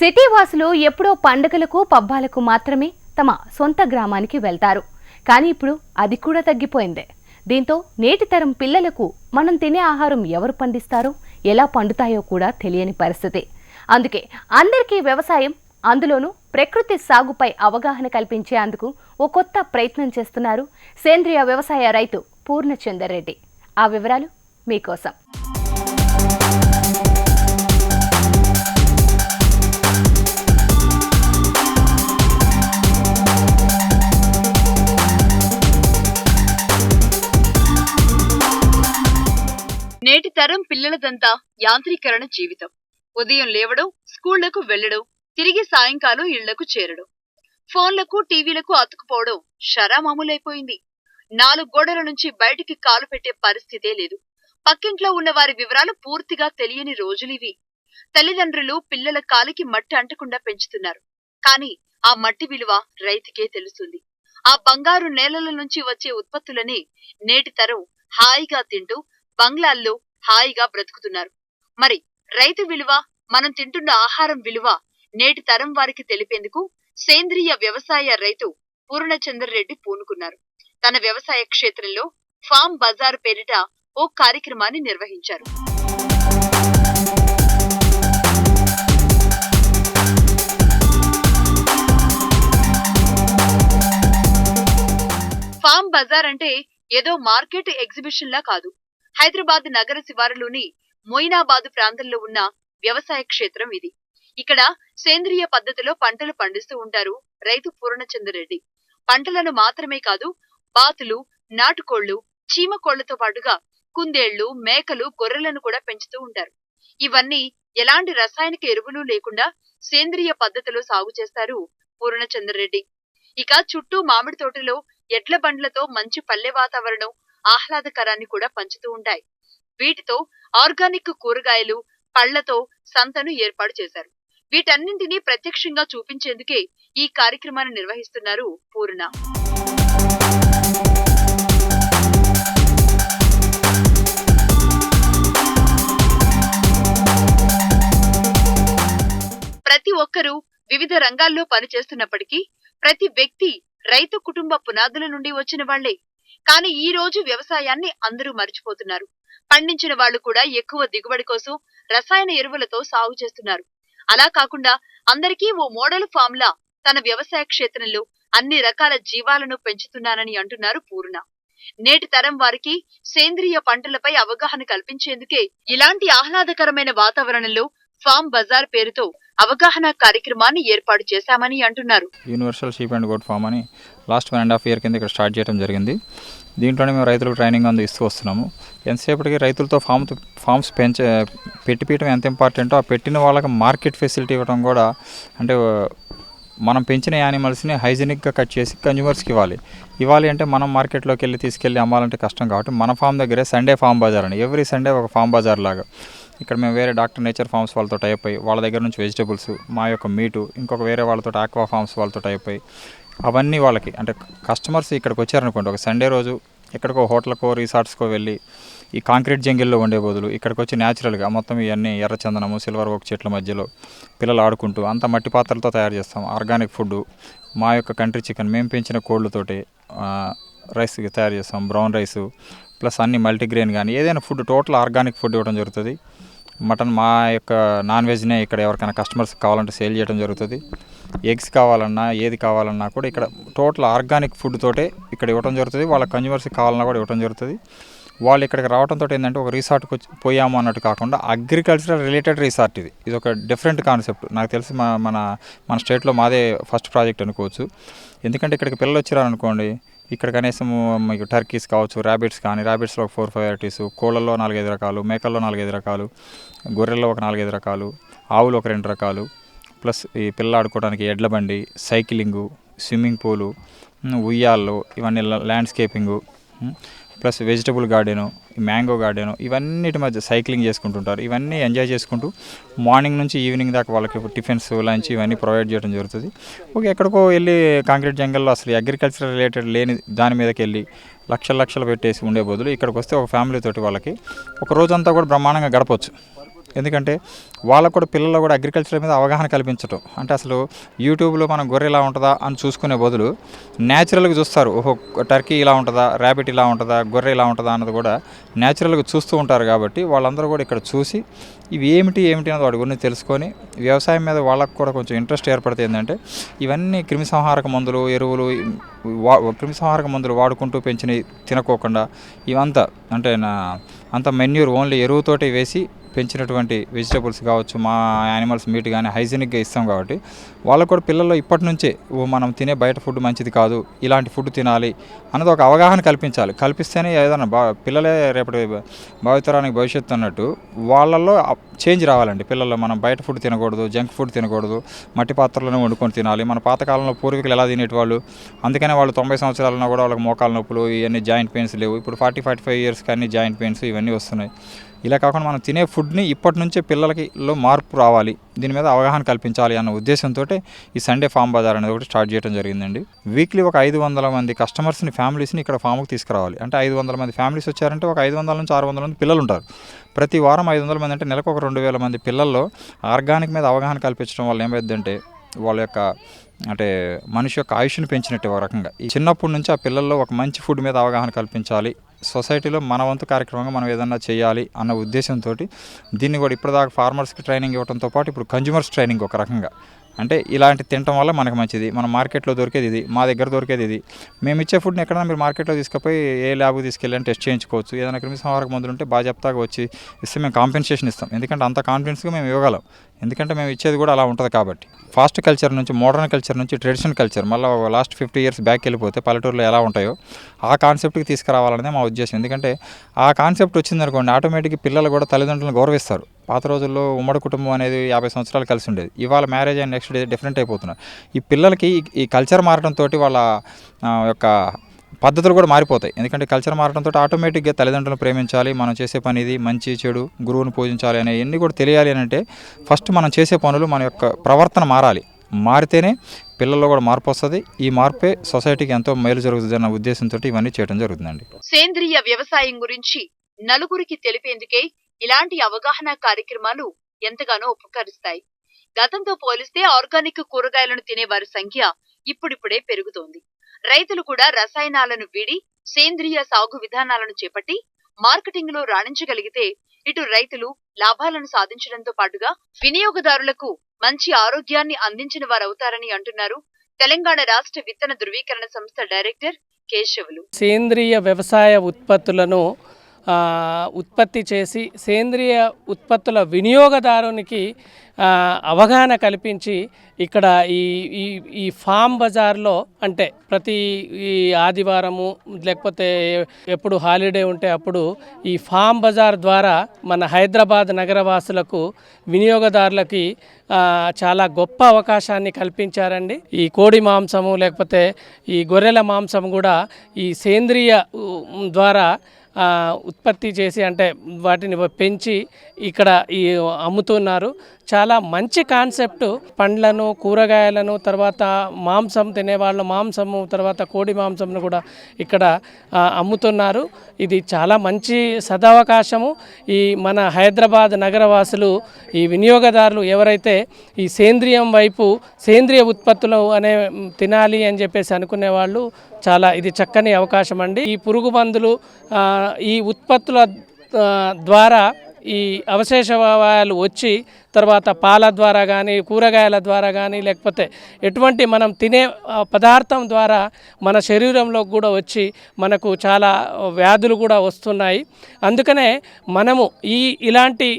City వాసులు ఎప్పుడో పండుగలకు పబ్బాలకు మాత్రమే తమ సొంత గ్రామానికి వెళ్తారు. కానీ ఇప్పుడు అది కూడా తగ్గిపోయింది. దీంతో నేటి తరం పిల్లలకు మనం తినే ఆహారం ఎవరు పండిస్తారో, ఎలా పండుతాయో కూడా తెలియని పరిస్థితి. అందుకే అందరికీ వ్యవసాయం, అందులోనూ ప్రకృతి సాగుపై అవగాహన కల్పించేందుకు ఓ కొత్త ప్రయత్నం చేస్తున్నారు సేంద్రియ వ్యవసాయ రైతు పూర్ణచందర్ రెడ్డి. ఆ వివరాలు మీకోసం. నేటి తరం పిల్లలదంతా యాంత్రీకరణ జీవితం. ఉదయం లేవడం, స్కూళ్లకు వెళ్లడం, తిరిగి సాయంకాలం ఇళ్లకు చేరడం, ఫోన్లకు టీవీలకు అతుకుపోవడం షరామామూలైపోయింది. 4 గోడల నుంచి బయటికి కాలు పెట్టే పరిస్థితే లేదు. పక్కింట్లో ఉన్న వారి వివరాలు పూర్తిగా తెలియని రోజులివి. తల్లిదండ్రులు పిల్లల కాలికి మట్టి అంటకుండా పెంచుతున్నారు. కానీ ఆ మట్టి విలువ రైతుకే తెలుస్తుంది. ఆ బంగారు నేలల నుంచి వచ్చే ఉత్పత్తులని నేటి తరం హాయిగా తింటూ బంగ్లాల్లో హాయిగా బ్రతుకుతున్నారు. మరి రైతు విలువ, మనం తింటున్న ఆహారం విలువ నేటి తరం వారికి తెలిపేందుకు సేంద్రియ వ్యవసాయ రైతు పూర్ణచందర్ రెడ్డి పూనుకున్నారు. తన వ్యవసాయ క్షేత్రంలో ఫామ్ బజార్ పేరిట ఓ కార్యక్రమాన్ని నిర్వహించారు. ఫామ్ బజార్ అంటే ఏదో మార్కెట్ ఎగ్జిబిషన్ లా కాదు. హైదరాబాద్ నగర శివారులోని మొయినాబాద్ ప్రాంతంలో ఉన్న వ్యవసాయ క్షేత్రం ఇది. ఇక్కడ సేంద్రియ పద్ధతిలో పంటలు పండిస్తూ ఉంటారు రైతు పూర్ణచందర్ రెడ్డి. పంటలను మాత్రమే కాదు, బాతులు, నాటుకోళ్లు, చీమకోళ్లతో పాటుగా కుందేళ్లు, మేకలు, గొర్రెలను కూడా పెంచుతూ ఉంటారు. ఇవన్నీ ఎలాంటి రసాయనిక ఎరువులు లేకుండా సేంద్రియ పద్ధతిలో సాగు చేస్తారు పూర్ణచందర్ రెడ్డి. ఇక చుట్టూ మామిడి తోటలో ఎడ్ల బండ్లతో మంచి పల్లె వాతావరణం, ఆహ్లాదకరాన్ని కూడా పంచుతూ ఉంటాయి. వీటితో ఆర్గానిక్ కూరగాయలు, పళ్లతో సంతను ఏర్పాటు చేశారు. వీటన్నింటినీ ప్రత్యక్షంగా చూపించేందుకే ఈ కార్యక్రమాన్ని నిర్వహిస్తున్నారు పూర్ణ. ప్రతి ఒక్కరూ వివిధ రంగాల్లో పనిచేస్తున్నప్పటికీ ప్రతి వ్యక్తి రైతు కుటుంబ పునాదుల నుండి వచ్చిన వాళ్లే. కానీ ఈ రోజు వ్యవసాయాన్ని అందరూ మర్చిపోతున్నారు. పండించిన వాళ్లు కూడా ఎక్కువ దిగుబడి కోసం రసాయన ఎరువులతో సాగు చేస్తున్నారు. అలా కాకుండా అందరికీ ఓ మోడల్ ఫామ్ లా తన వ్యవసాయ క్షేత్రంలో అన్ని రకాల జీవాలను పెంచుతున్నానని అంటున్నారు పూర్ణ. నేటి తరం వారికి సేంద్రియ పంటలపై అవగాహన కల్పించేందుకే ఇలాంటి ఆహ్లాదకరమైన వాతావరణంలో ఫామ్ బజార్ పేరుతో అవగాహన కార్యక్రమాన్ని ఏర్పాటు చేశామని అంటున్నారు. Universal sheep and goat farm అని లాస్ట్ 1.5 year కింద ఇక్కడ స్టార్ట్ చేయడం జరిగింది. దీంట్లోనే మేము రైతులకు ట్రైనింగ్ ఇస్తూ వస్తున్నాము. ఎంతసేపటికి రైతులతో ఫామ్స్ పెట్టిపీయటం ఎంత ఇంపార్టెంటో, ఆ పెట్టిన వాళ్ళకి మార్కెట్ ఫెసిలిటీ ఇవ్వడం కూడా. అంటే మనం పెంచిన యానిమల్స్ని హైజీనిక్గా కట్ చేసి కన్జ్యూమర్స్కి ఇవ్వాలి అంటే మనం మార్కెట్లోకి వెళ్ళి తీసుకెళ్ళి అమ్మాలంటే కష్టం. కాబట్టి మన ఫామ్ దగ్గరే సండే ఫామ్ బజార్ అని, ఎవ్రీ సండే ఒక ఫామ్ బజార్ లాగా ఇక్కడ మేము వేరే డాక్టర్ నేచర్ ఫార్మ్స్ వాళ్ళతో టైప్ అయ్యి వాళ్ళ దగ్గర నుంచి వెజిటబుల్స్, మా యొక్క మీటు, ఇంకొక వేరే వాళ్ళతో ఆక్వా ఫార్మ్స్ వాళ్ళతో టైప్ అయ్యి అవన్నీ వాళ్ళకి, అంటే కస్టమర్స్ ఇక్కడికి వచ్చారనుకోండి, ఒక సండే రోజు ఎక్కడికో హోటల్కో రిసార్ట్స్కో వెళ్ళి ఈ కాంక్రీట్ జంగిల్లో ఉండే బదులు ఇక్కడికి వచ్చి న్యాచురల్గా మొత్తం ఇవన్నీ ఎర్రచందనము, సిల్వర్ ఓక్ చెట్ల మధ్యలో పిల్లలు ఆడుకుంటూ అంతా మట్టి పాత్రలతో తయారు చేస్తాం. ఆర్గానిక్ ఫుడ్, మా యొక్క కంట్రీ చికెన్, మేము పెంచిన కోళ్ళతోటి రైస్ తయారు చేస్తాం, బ్రౌన్ రైసు ప్లస్ అన్ని మల్టీగ్రెయిన్ కానీ ఏదైనా ఫుడ్ టోటల్ ఆర్గానిక్ ఫుడ్ ఇవ్వడం జరుగుతుంది. మటన్, మా యొక్క నాన్ వెజ్నే ఇక్కడ ఎవరికైనా కస్టమర్స్ కావాలంటే సేల్ చేయడం జరుగుతుంది. ఎగ్స్ కావాలన్నా ఏది కావాలన్నా కూడా ఇక్కడ టోటల్ ఆర్గానిక్ ఫుడ్ తోటే ఇక్కడ ఇవ్వడం జరుగుతుంది. వాళ్ళ కన్జ్యూమర్స్కి కావాలన్నా కూడా ఇవ్వడం జరుగుతుంది. వాళ్ళు ఇక్కడికి రావడంతో ఏంటంటే ఒక రిసార్ట్కి పోయాము అన్నట్టు కాకుండా అగ్రికల్చరల్ రిలేటెడ్ రిసార్ట్ ఇది ఒక డిఫరెంట్ కాన్సెప్ట్. నాకు తెలిసి మన స్టేట్లో మాదే ఫస్ట్ ప్రాజెక్ట్ అనుకోవచ్చు. ఎందుకంటే ఇక్కడికి పిల్లలు వచ్చారనుకోండి, ఇక్కడ కనీసం మీకు టర్కీస్ కావచ్చు, ర్యాబిట్స్ కానీ, ర్యాబిట్స్లో 4-5 వెరైటీస్, కోళ్ళల్లో 4-5 రకాలు, మేకల్లో 4-5 రకాలు, గొర్రెల్లో ఒక 4-5 రకాలు, ఆవులు ఒక 2 రకాలు, ప్లస్ ఈ పిల్లలు ఆడుకోవడానికి ఎడ్ల బండి, సైక్లింగు, స్విమ్మింగ్ పూలు, ఉయ్యాళ్ళు, ఇవన్నీ landscaping, plus vegetable garden, mango garden, ఇవన్నిటి మధ్య సైక్లింగ్ చేసుకుంటుంటారు. ఇవన్నీ ఎంజాయ్ చేసుకుంటూ మార్నింగ్ నుంచి ఈవినింగ్ దాకా వాళ్ళకి టిఫిన్స్, లంచ్ ఇవన్నీ ప్రొవైడ్ చేయడం జరుగుతుంది. ఎక్కడికో వెళ్ళి కాంక్రీట్ జంగల్లో అసలు అగ్రికల్చర్ రిలేటెడ్ లేని దాని మీదకి వెళ్ళి లక్షలు పెట్టేసి ఉండే బదులు ఇక్కడికి వస్తే ఒక ఫ్యామిలీ తోటి వాళ్ళకి ఒక రోజంతా కూడా బ్రహ్మాండంగా గడపవచ్చు. ఎందుకంటే వాళ్ళకు కూడా పిల్లల్లో కూడా అగ్రికల్చర్ మీద అవగాహన కల్పించడం. అంటే అసలు యూట్యూబ్లో మనం గొర్రె ఇలా ఉంటుందా అని చూసుకునే బదులు న్యాచురల్గా చూస్తారు. ఓహో టర్కీ ఇలా ఉంటుందా, ర్యాబిట్ ఇలా ఉంటుందా, గొర్రె ఇలా ఉంటుందా అన్నది కూడా న్యాచురల్గా చూస్తూ ఉంటారు. కాబట్టి వాళ్ళందరూ కూడా ఇక్కడ చూసి ఇవి ఏమిటి అన్నది వాటి గురించి తెలుసుకొని వ్యవసాయం మీద వాళ్ళకు కూడా కొంచెం ఇంట్రెస్ట్ ఏర్పడితే ఏంటంటే ఇవన్నీ క్రిమిసంహారక మందులు, ఎరువులు, క్రిమిసంహారక మందులు వాడుకుంటూ పెంచినవి తినకోకుండా ఇవంతా అంటే అంత మెన్యూర్ ఓన్లీ ఎరువుతోటి వేసి పెంచినటువంటి వెజిటబుల్స్ కావచ్చు, మా యానిమల్స్ మీట్ కానీ హైజీనిక్గా ఇస్తాం. కాబట్టి వాళ్ళకు కూడా పిల్లల్లో ఇప్పటి నుంచే మనం తినే బయట ఫుడ్ మంచిది కాదు, ఇలాంటి ఫుడ్ తినాలి అన్నది ఒక అవగాహన కల్పించాలి. కల్పిస్తేనే ఏదైనా పిల్లలే రేపటి భావితరానికి భవిష్యత్తు అన్నట్టు వాళ్ళల్లో చేంజ్ రావాలండి. పిల్లల్లో మనం బయట ఫుడ్ తినకూడదు, జంక్ ఫుడ్ తినకూడదు, మట్టి పాత్రలోనే వండుకొని తినాలి. మన పాతకాలంలో పూర్వీకులు ఎలా తినేటివాళ్ళు, అందుకనే వాళ్ళు 90 సంవత్సరాలన్నా కూడా వాళ్ళకి మోకాల నొప్పులు, ఇవన్నీ జాయింట్ పెయిన్స్ లేవు. ఇప్పుడు 40-45 ఇయర్స్కి అన్ని జాయింట్ పెయిన్స్ ఇవన్నీ వస్తున్నాయి. ఇలా కాకుండా మనం తినే ఫుడ్ని ఇప్పటి నుంచే పిల్లలకిలో మార్పు రావాలి, దీని మీద అవగాహన కల్పించాలి అన్న ఉద్దేశంతో ఈ సండే ఫామ్ బజార్ అనేది ఒకటి స్టార్ట్ చేయడం జరిగిందండి. వీక్లీ ఒక 500 మంది కస్టమర్స్ని, ఫ్యామిలీస్ని ఇక్కడ ఫామ్కి తీసుకురావాలి. అంటే 500 మంది ఫ్యామిలీస్ వచ్చారంటే ఒక 500 నుంచి 600 మంది పిల్లలు ఉంటారు. ప్రతి వారం 500 మంది అంటే నెలకు ఒక 2000 మంది పిల్లల్లో ఆర్గానిక్ మీద అవగాహన కల్పించడం వల్ల ఏమైందంటే వాళ్ళ యొక్క అంటే మనిషి యొక్క ఆయుష్ని పెంచినట్టు ఒక రకంగా. ఈ చిన్నప్పటి నుంచి ఆ పిల్లల్లో ఒక మంచి ఫుడ్ మీద అవగాహన కల్పించాలి, సొసైటీలో మన వంతు కార్యక్రమంగా మనం ఏదన్నా చేయాలి అన్న ఉద్దేశంతో దీన్ని కూడా ఇప్పటిదాకా ఫార్మర్స్కి ట్రైనింగ్ ఇవ్వడంతో పాటు ఇప్పుడు కన్జ్యూమర్స్ ట్రైనింగ్ ఒక రకంగా. అంటే ఇలాంటి తినడం వల్ల మనకు మంచిది, మన మార్కెట్లో దొరికేది ఇది, మా దగ్గర దొరికేది ఇది, మేము ఇచ్చే ఫుడ్ని ఎక్కడైనా మీరు మార్కెట్లో తీసుకుపోయి ఏ ల్యాబ్కి తీసుకెళ్ళి టెస్ట్ చేయించుకోవచ్చు. ఏదైనా క్రిమిసంహారక మందులు ఉంటే బాగా చెప్తాగా వచ్చి ఇస్తే మేము కాంపెన్సేషన్ ఇస్తాం. ఎందుకంటే అంత కాన్ఫిడెన్స్గా మేము ఇవ్వగలం, ఎందుకంటే మేము ఇచ్చేది కూడా అలా ఉంటుంది. కాబట్టి ఫాస్ట్ కల్చర్ నుంచి మోడర్న్ కల్చర్ నుంచి ట్రెడిషనల్ కల్చర్ మళ్ళీ లాస్ట్ 50 ఇయర్స్ బ్యాక్ వెళ్ళిపోతే పల్లెటూరులో ఎలా ఉంటాయో ఆ కాన్సెప్ట్కి తీసుకురావాలనేది మా ఉద్దేశం. ఎందుకంటే ఆ కాన్సెప్ట్ వచ్చిందనుకోండి ఆటోమేటిక్గా పిల్లలు కూడా తల్లిదండ్రులను గౌరవిస్తారు. పాత రోజుల్లో ఉమ్మడి కుటుంబం అనేది 50 సంవత్సరాలు కలిసి ఉండేది. ఇవాళ మ్యారేజ్ అయిన నెక్స్ట్ డే డిఫరెంట్ అయిపోతున్నారు. ఈ పిల్లలకి ఈ కల్చర్ మారడంతో వాళ్ళ యొక్క పద్ధతులు కూడా మారిపోతాయి. ఎందుకంటే కల్చర్ మారడంతో ఆటోమేటిక్గా తల్లిదండ్రులను ప్రేమించాలి, మనం చేసే పని ఇది మంచి చెడు, గురువుని పూజించాలి అనే ఎన్ని కూడా తెలియాలి అని అంటే ఫస్ట్ మనం చేసే పనులు మన యొక్క ప్రవర్తన మారాలి. మారితేనే పిల్లల్లో కూడా మార్పు వస్తుంది. ఈ మార్పే సొసైటీకి ఎంతో మేలు జరుగుతుంది అన్న ఉద్దేశంతో ఇవన్నీ చేయడం జరుగుతుందండి. సేంద్రియ వ్యవసాయం గురించి నలుగురికి తెలిపేందుకే ఇలాంటి అవగాహన కార్యక్రమాలు ఎంతగానో ఉపకరిస్తాయి. గతంతో పోలిస్తే ఆర్గానిక్ కూరగాయలను తినే వారి సంఖ్య ఇప్పుడిప్పుడే పెరుగుతోంది. రైతులు కూడా రసాయనాలను వీడి సేంద్రియ సాగు విధానాలను చేపట్టి మార్కెటింగ్ లో రాణించగలిగితే ఇటు రైతులు లాభాలను సాధించడంతో పాటుగా వినియోగదారులకు మంచి ఆరోగ్యాన్ని అందించిన వారవుతారని అంటున్నారు తెలంగాణ రాష్ట్ర విత్తన ధృవీకరణ సంస్థ డైరెక్టర్ కేశవులు. సేంద్రియ వ్యవసాయ ఉత్పత్తులను ఉత్పత్తి చేసి సేంద్రియ ఉత్పత్తుల వినియోగదారునికి అవగాహన కల్పించి ఇక్కడ ఈ ఫామ్ బజార్లో అంటే ప్రతి ఈ ఆదివారము లేకపోతే ఎప్పుడు హాలిడే ఉంటే అప్పుడు ఈ ఫామ్ బజార్ ద్వారా మన హైదరాబాద్ నగరవాసులకు వినియోగదారులకి చాలా గొప్ప అవకాశాన్ని కల్పించారండి. ఈ కోడి మాంసము లేకపోతే ఈ గొర్రెల మాంసం కూడా ఈ సేంద్రియ ద్వారా ఉత్పత్తి చేసి అంటే వాటిని పెంచి ఇక్కడ ఈ అమ్ముతున్నారు. చాలా మంచి కాన్సెప్ట్. పండ్లను, కూరగాయలను, తర్వాత మాంసం తినేవాళ్ళు మాంసము, తర్వాత కోడి మాంసంను కూడా ఇక్కడ అమ్ముతున్నారు. ఇది చాలా మంచి సదవకాశము. ఈ మన హైదరాబాద్ నగరవాసులు ఈ వినియోగదారులు ఎవరైతే ఈ సేంద్రియం వైపు సేంద్రియ ఉత్పత్తులు అనే తినాలి అని చెప్పేసి అనుకునే వాళ్ళు చాలా ఇది చక్కని అవకాశం అండి. ఈ పురుగు మందులు ఈ ఉత్పత్తుల ద్వారా ఈ అవశేషవాయువులు వచ్చి తర్వాత పాల ద్వారా కానీ కూరగాయల ద్వారా కానీ లేకపోతే ఎటువంటి మనం తినే పదార్థం ద్వారా మన శరీరంలో కూడా వచ్చి మనకు చాలా వ్యాధులు కూడా వస్తున్నాయి. అందుకనే మనము ఇలాంటి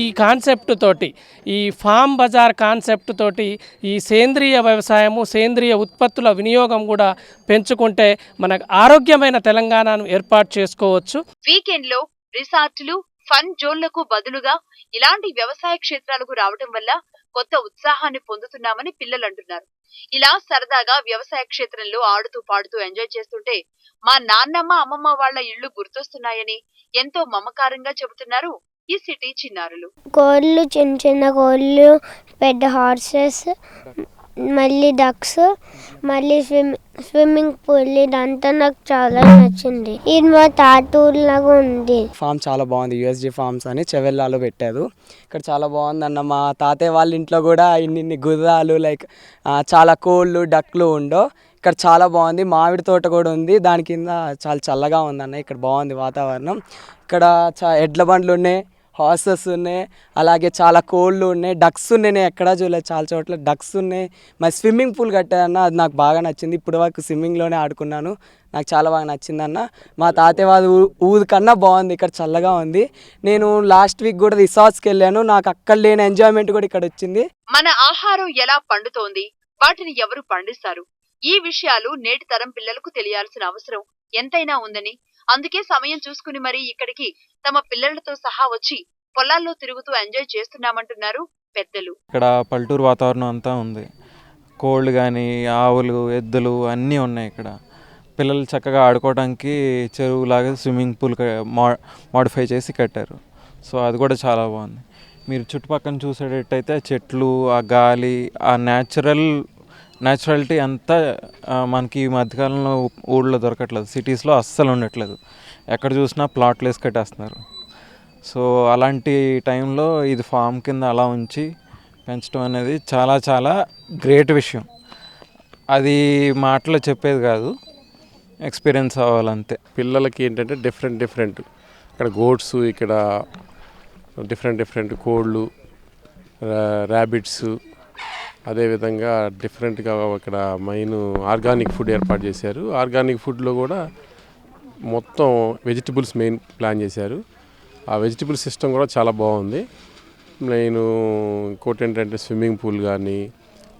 ఈ కాన్సెప్ట్ తోటి ఈ ఫామ్ బజార్ కాన్సెప్ట్ తోటి ఈ సేంద్రియ వ్యవసాయము సేంద్రియ ఉత్పత్తుల వినియోగం కూడా పెంచుకుంటే మనకు ఆరోగ్యమైన తెలంగాణను ఏర్పాటు చేసుకోవచ్చు. వీకెండ్లో రిసార్టులు, ఫన్ జోన్లకు బదులుగా ఇలాంటి వ్యవసాయ క్షేత్రాలకు రావటం వల్ల కొత్త ఉత్సాహాన్ని పొందుతున్నామని పిల్లలు అంటున్నారు. ఇలా సరదాగా వ్యవసాయ క్షేత్రంలో ఆడుతూ పాడుతూ ఎంజాయ్ చేస్తుంటే మా నాన్నమ్మ అమ్మమ్మ వాళ్ళ ఇళ్లు గుర్తొస్తున్నాయని ఎంతో మమకారంగా చెబుతున్నారు ఈ సిటీ చిన్నారులు. కోళ్ళు, చిన్న చిన్న కోళ్ళు, పెద్ద హార్సెస్, మళ్ళీ డక్స్, మళ్ళీ స్విమ్మింగ్ పూల్, ఇదంతా నాకు చాలా నచ్చింది. ఇది మా తాతూరులాగా ఉంది. ఫామ్ చాలా బాగుంది. యూఎస్జీ ఫార్మ్స్ అని చెవెల్లాలో పెట్టారు. ఇక్కడ చాలా బాగుంది అన్న. మా తాతయ్య వాళ్ళ ఇంట్లో కూడా ఇన్ని గుర్రాలు లైక్ చాలా కోళ్ళు డక్లు ఉండో. ఇక్కడ చాలా బాగుంది. మామిడి తోట కూడా ఉంది. దాని కింద చాలా చల్లగా ఉందన్న. ఇక్కడ బాగుంది వాతావరణం. ఇక్కడ ఎడ్ల బండ్లు ఉన్నాయి, హార్సెస్ ఉన్నాయి, అలాగే చాలా కోళ్ళు ఉన్నాయి, డక్స్ ఉన్నాయి. నేను ఎక్కడా చూడలేదు, చాలా చోట్ల డక్స్ ఉన్నాయి. మరి స్విమ్మింగ్ పూల్ కట్టారన్న, అది నాకు బాగా నచ్చింది. ఇప్పుడు వరకు స్విమ్మింగ్లోనే ఆడుకున్నాను, నాకు చాలా బాగా నచ్చిందన్న. మా తాతయ్య వాళ్ళ ఊరు కన్నా బాగుంది, ఇక్కడ చల్లగా ఉంది. నేను లాస్ట్ వీక్ కూడా రిసార్ట్స్కి వెళ్ళాను, నాకు అక్కడ లేని ఎంజాయ్మెంట్ కూడా ఇక్కడ వచ్చింది. మన ఆహారం ఎలా పండుతోంది, వాటిని ఎవరు పండిస్తారు, ఈ విషయాలు నేటి తరం పిల్లలకు తెలియాల్సిన అవసరం ఎంతైనా ఉందని, అందుకే సమయం చూసుకుని మరీ ఇక్కడికి తమ పిల్లలతో సహా వచ్చి పొలాల్లో తిరుగుతూ ఎంజాయ్ చేస్తున్నామంటున్నారు పెద్దలు. ఇక్కడ పల్లెటూరు వాతావరణం అంతా ఉంది. కోళ్ళు కానీ, ఆవులు, ఎద్దులు అన్నీ ఉన్నాయి ఇక్కడ. పిల్లలు చక్కగా ఆడుకోవడానికి చెరువులాగా స్విమ్మింగ్ పూల్ మోడిఫై చేసి కట్టారు. సో అది కూడా చాలా బాగుంది. మీరు చుట్టుపక్కల చూసేటట్టయితే చెట్లు, ఆ గాలి, ఆ న్యాచురాలిటీ అంతా మనకి ఈ మధ్యకాలంలో ఊళ్ళో దొరకట్లేదు, సిటీస్లో అస్సలు ఉండట్లేదు. ఎక్కడ చూసినా ప్లాట్లు వేసి కట్టేస్తున్నారు. సో అలాంటి టైంలో ఇది ఫామ్ కింద అలా ఉంచి పెంచడం అనేది చాలా చాలా గ్రేట్ విషయం. అది మాటలో చెప్పేది కాదు, ఎక్స్పీరియన్స్ అవ్వాలంతే. పిల్లలకి ఏంటంటే డిఫరెంట్ ఇక్కడ గోట్స్, ఇక్కడ డిఫరెంట్ కోళ్ళు, ర్యాబిట్స్, అదేవిధంగా డిఫరెంట్గా ఇక్కడ మెయిన్ ఆర్గానిక్ ఫుడ్ ఏర్పాటు చేశారు. ఆర్గానిక్ ఫుడ్లో కూడా మొత్తం వెజిటబుల్స్ మెయిన్ ప్లాన్ చేశారు. ఆ వెజిటబుల్ సిస్టమ్ కూడా చాలా బాగుంది. నేను ఇంకోటి ఏంటంటే స్విమ్మింగ్ పూల్ కానీ,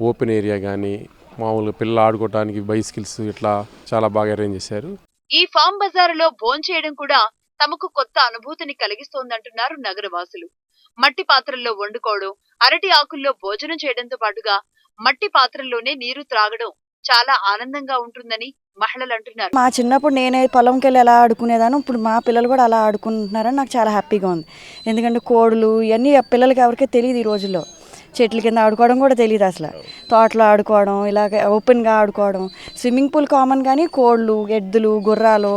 ఓపెన్ ఏరియా కానీ, మామూలుగా పిల్లలు ఆడుకోవడానికి బైసికల్స్, ఇట్లా చాలా బాగా అరేంజ్ చేశారు. ఈ ఫామ్ బజారులో భోంచేయడం కూడా తమకు కొత్త అనుభూతిని కలిగిస్తోందంటున్నారు నగరవాసులు. మట్టి పాత్రల్లో వండుకోవడం, అరటి ఆకుల్లో భోజనం చేయడంతో పాటుగా మట్టి పాత్రల్లోనే నీరు త్రాగడం చాలా ఆనందంగా ఉంటుందని మహిళలు అంటున్నారు. మా చిన్నప్పుడు నేనే పొలంకి వెళ్ళి ఎలా ఆడుకునేదాను, ఇప్పుడు మా పిల్లలు కూడా అలా ఆడుకుంటున్నారని నాకు చాలా హ్యాపీగా ఉంది. ఎందుకంటే కోడులు ఇవన్నీ పిల్లలకి ఎవరికీ తెలియదు ఈ రోజుల్లో. చెట్ల కింద ఆడుకోవడం కూడా తెలియదు అసలు. తోటలో ఆడుకోవడం, ఇలాగ ఓపెన్గా ఆడుకోవడం. స్విమ్మింగ్ పూల్ కామన్, కానీ కోళ్ళు, ఎద్దులు, గుర్రాలు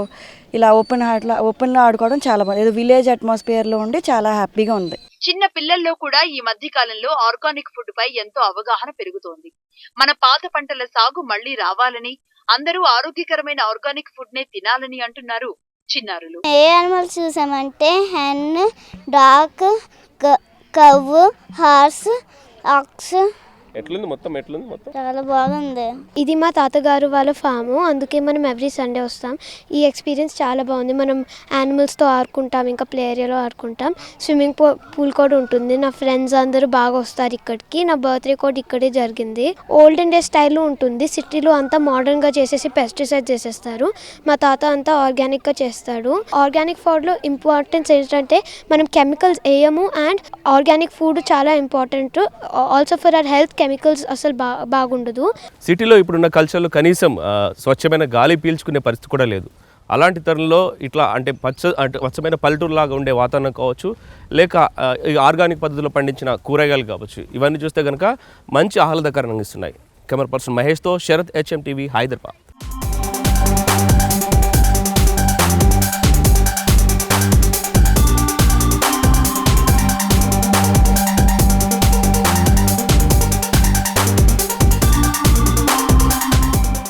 ఇలా ఓపెన్లో ఆడుకోవడం చాలా బాగుంది. ఏదో విలేజ్ అట్మాస్ఫియర్లో ఉండి చాలా హ్యాపీగా ఉంది. చిన్న పిల్లల్లో కూడా ఈ మధ్య కాలంలో ఆర్గానిక్ ఫుడ్ పై ఎంతో అవగాహన పెరుగుతోంది. మన పాత పంటల సాగు మళ్లీ రావాలని, అందరూ ఆరోగ్యకరమైన ఆర్గానిక్ ఫుడ్ నే తినాలని అంటున్నారు చిన్నారులు. ఏ యానిమల్స్ చూసామంటే హెన్, డాక్, కవ్వు, హార్స్, ఆక్స్. ఎట్లుంది మొత్తం చాలా బాగుంది. ఇది మా తాతగారు వాళ్ళ ఫాము, అందుకే మనం ఎవ్రీ సండే వస్తాం. ఈ ఎక్స్పీరియన్స్ చాలా బాగుంది. మనం యానిమల్స్తో ఆడుకుంటాం, ఇంకా ప్లే ఏరియాలో ఆడుకుంటాం. స్విమ్మింగ్ పూల్ కూడా ఉంటుంది. నా ఫ్రెండ్స్ అందరూ బాగా వస్తారు ఇక్కడికి. నా బర్త్డే కూడా ఇక్కడే జరిగింది. ఓల్డెన్ డే స్టైల్లో ఉంటుంది. సిటీలో అంతా మోడర్న్గా చేసేసి పెస్టిసైడ్ చేసేస్తారు. మా తాత అంతా ఆర్గానిక్గా చేస్తాడు. ఆర్గానిక్ ఫుడ్లో ఇంపార్టెన్స్ ఏంటంటే మనం కెమికల్స్ వేయము, అండ్ ఆర్గానిక్ ఫుడ్ చాలా important. Also for our health chemicals అసలు బాగుండదు. సిటీలో ఇప్పుడున్న కల్చర్లో కనీసం స్వచ్ఛమైన గాలి పీల్చుకునే పరిస్థితి కూడా లేదు. అలాంటి తరుణంలో ఇట్లా అంటే స్వచ్ఛమైన పల్లెటూరులాగా ఉండే వాతావరణం కావచ్చు, లేక ఆర్గానిక్ పద్ధతిలో పండించిన కూరగాయలు కావచ్చు, ఇవన్నీ చూస్తే కనుక మంచి ఆహ్లాదకరంగా ఇస్తున్నాయి. కెమెరా పర్సన్ మహేష్తో శరత్, HM TV, హైదరాబాద్.